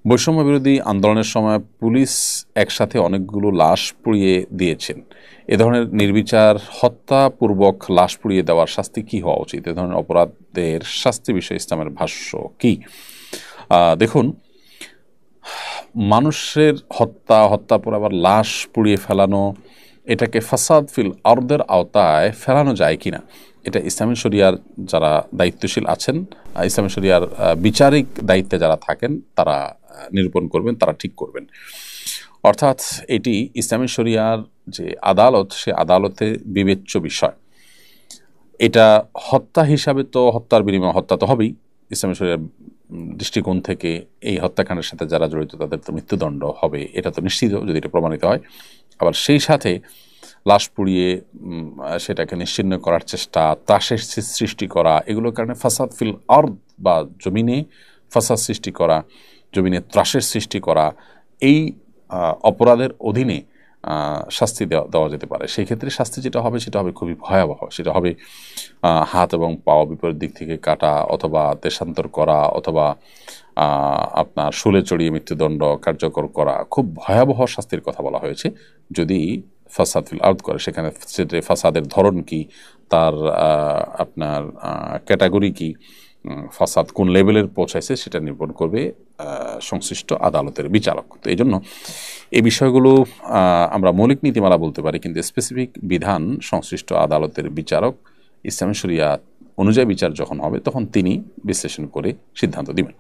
বৈষম্য বিরোধী আন্দোলনের সময় পুলিশ একসাথে অনেকগুলো লাশ পুড়িয়ে দিয়েছেন। এ ধরনের নির্বিচার হত্যাপূর্বক লাশ পুড়িয়ে দেওয়ার শাস্তি কি হওয়া উচিত? এ ধরনের অপরাধের শাস্তি বিষয়ে ইসলামের ভাষ্য কি? দেখুন, মানুষের হত্যার পর আবার লাশ পুড়িয়ে ফেলানো, এটাকে ফাসাদ ফিল আরদের আওতায় ফেলানো যায় কিনা, এটা ইসলামী শরিয়ার যারা দায়িত্বশীল আছেন, ইসলামী শরিয়ার বিচারিক দায়িত্বে যারা থাকেন, তারা নিরূপণ করবেন, তারা ঠিক করবেন। অর্থাৎ এটি ইসলামী শরিয়ার যে আদালত, সে আদালতে বিবেচ্য বিষয়। এটা হত্যা হিসাবে তো হত্যার বিনিময়ে হত্যা তো হবেই। ইসলামী শরিয়ার দৃষ্টিকোণ থেকে এই হত্যাকাণ্ডের সাথে যারা জড়িত তাদের তো মৃত্যুদণ্ড হবে, এটা তো নিশ্চিত যদি এটা প্রমাণিত হয়। আবার সেই সাথে লাশ পুড়িয়ে সেটাকে নিশ্চিহ্ন করার চেষ্টা, ত্রাসের সৃষ্টি করা, এগুলোর কারণে ফাসাদ ফিল আরদ বা জমিনে ফাসাদ সৃষ্টি করা, জমিনে ত্রাসের সৃষ্টি করা, এই অপরাধের অধীনে শাস্তি দেওয়া যেতে পারে। সেই ক্ষেত্রে শাস্তি যেটা হবে সেটা হবে খুবই ভয়াবহ। সেটা হবে হাত এবং পাও বিপরীত দিক থেকে কাটা, অথবা দেশান্তর করা, অথবা আপনার শুলে চড়িয়ে মৃত্যুদণ্ড কার্যকর করা। খুব ভয়াবহ শাস্তির কথা বলা হয়েছে যদি ফাসাদ ফিল আরদ করে। সেখানে ফাসাদের ধরন কি, তার আপনার ক্যাটাগরি কি, ফাসাদ কোন লেভেলের পৌঁছাইছে, সেটা নির্ভর করবে সংশ্লিষ্ট আদালতের বিচারক। তো এই জন্য এই বিষয়গুলো আমরা মৌলিক নীতিমালা বলতে পারি, কিন্তু স্পেসিফিক বিধান সংশ্লিষ্ট আদালতের বিচারক ইসলামী শরিয়া অনুযায়ী বিচার যখন হবে তখন তিনি বিশ্লেষণ করে সিদ্ধান্ত দিবেন।